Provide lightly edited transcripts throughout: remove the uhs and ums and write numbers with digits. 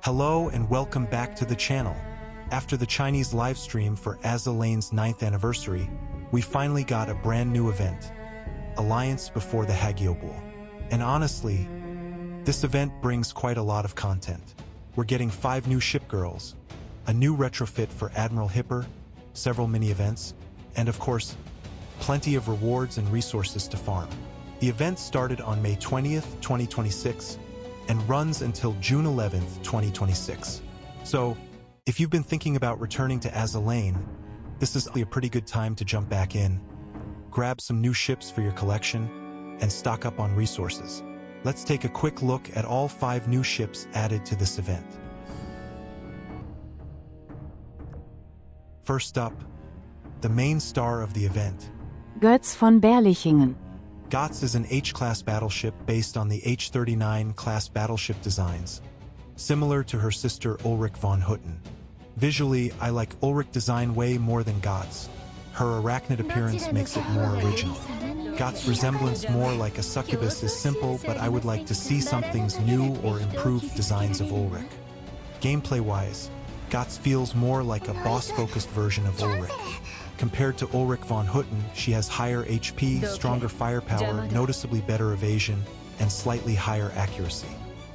Hello and welcome back to the channel. After the Chinese livestream for Azur Lane's 9th anniversary, we finally got a brand new event, Alliance Before the Hagiobull. And honestly, this event brings quite a lot of content. We're getting 5 new ship girls, a new retrofit for Admiral Hipper, several mini-events, and of course, plenty of rewards and resources to farm. The event started on May 20th, 2026, and runs until June 11th, 2026. So, if you've been thinking about returning to Azur Lane, this is a pretty good time to jump back in, grab some new ships for your collection, and stock up on resources. Let's take a quick look at all 5 new ships added to this event. First up, the main star of the event, Götz von Berlichingen. Götz is an H-class battleship based on the H-39 class battleship designs, similar to her sister Ulrich von Hutten. Visually, I like Ulrich design way more than Götz. Her arachnid appearance makes it more original. Götz's resemblance more like a succubus is simple, but I would like to see some things new or improved designs of Ulrich. Gameplay-wise, Götz feels more like a boss-focused version of Ulrich. Compared to Ulrich von Hutten, she has higher HP, stronger firepower, noticeably better evasion, and slightly higher accuracy.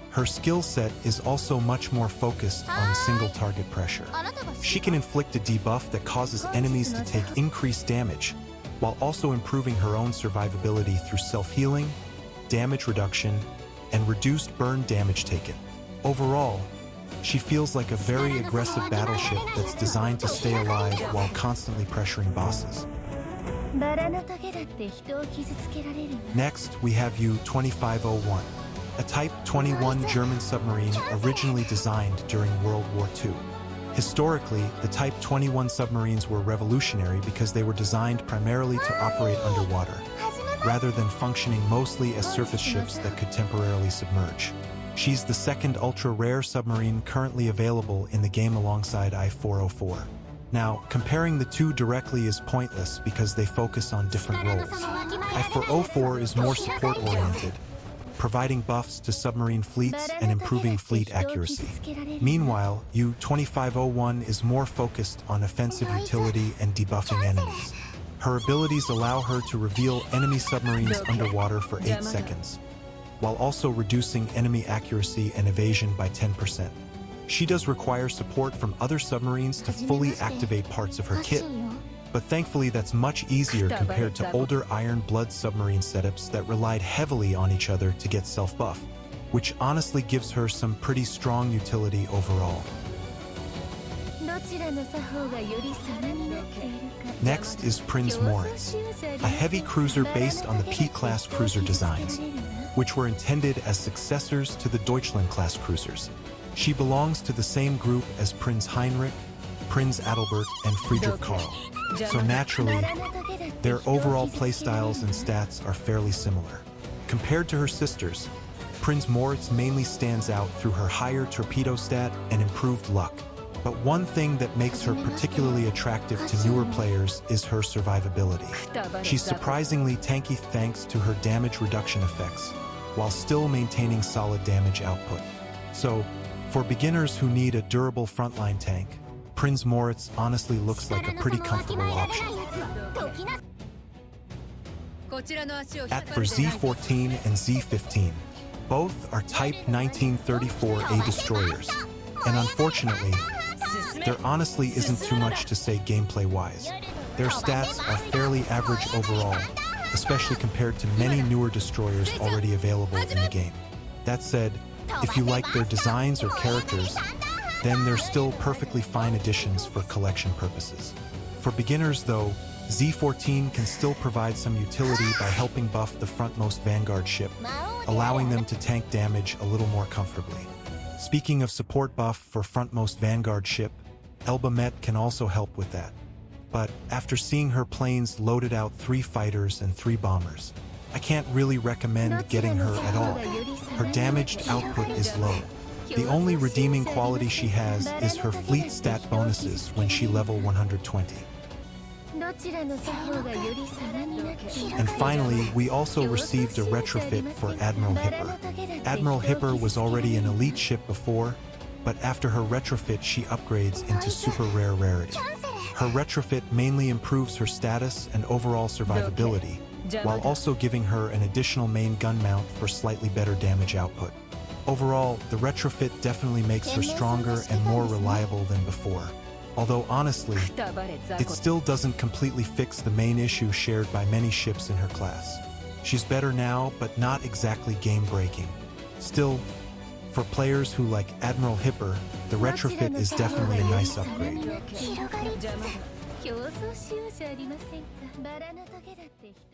Her skill set is also much more focused on single target pressure. She can inflict a debuff that causes enemies to take increased damage, while also improving her own survivability through self-healing, damage reduction, and reduced burn damage taken. Overall, she feels like a very aggressive battleship that's designed to stay alive while constantly pressuring bosses. Next, we have U-2501, a Type 21 German submarine originally designed during World War II. Historically, the Type 21 submarines were revolutionary because they were designed primarily to operate underwater, rather than functioning mostly as surface ships that could temporarily submerge. She's the second ultra-rare submarine currently available in the game alongside I-404. Now, comparing the two directly is pointless because they focus on different roles. I-404 is more support-oriented, providing buffs to submarine fleets and improving fleet accuracy. Meanwhile, U-2501 is more focused on offensive utility and debuffing enemies. Her abilities allow her to reveal enemy submarines underwater for 8 seconds, while also reducing enemy accuracy and evasion by 10%. She does require support from other submarines to fully activate parts of her kit, but thankfully that's much easier compared to older Iron Blood submarine setups that relied heavily on each other to get self-buff, which honestly gives her some pretty strong utility overall. Next is Prinz Moritz, a heavy cruiser based on the P-class cruiser designs, which were intended as successors to the Deutschland-class cruisers. She belongs to the same group as Prinz Heinrich, Prinz Adalbert, and Friedrich Karl, so naturally, their overall playstyles and stats are fairly similar. Compared to her sisters, Prinz Moritz mainly stands out through her higher torpedo stat and improved luck. But one thing that makes her particularly attractive to newer players is her survivability. She's surprisingly tanky thanks to her damage reduction effects, while still maintaining solid damage output. So, for beginners who need a durable frontline tank, Prinz Moritz honestly looks like a pretty comfortable option. At for Z-14 and Z-15, both are Type 1934A destroyers, and unfortunately, there honestly isn't too much to say gameplay-wise. Their stats are fairly average overall, especially compared to many newer destroyers already available in the game. That said, if you like their designs or characters, then they're still perfectly fine additions for collection purposes. For beginners though, Z-14 can still provide some utility by helping buff the frontmost Vanguard ship, allowing them to tank damage a little more comfortably. Speaking of support buff for frontmost Vanguard ship, Elba Met can also help with that. But after seeing her planes loaded out 3 fighters and 3 bombers, I can't really recommend getting her at all. Her damaged output is low. The only redeeming quality she has is her fleet stat bonuses when she level 120. And finally, we also received a retrofit for Admiral Hipper. Admiral Hipper was already an elite ship before, but after her retrofit she upgrades into super rare rarity. Her retrofit mainly improves her status and overall survivability, while also giving her an additional main gun mount for slightly better damage output. Overall, the retrofit definitely makes her stronger and more reliable than before. Although honestly, it still doesn't completely fix the main issue shared by many ships in her class. She's better now, but not exactly game-breaking. Still, for players who like Admiral Hipper, the retrofit is definitely a nice upgrade. 競争しようじゃありませんか。バラのトゲだって人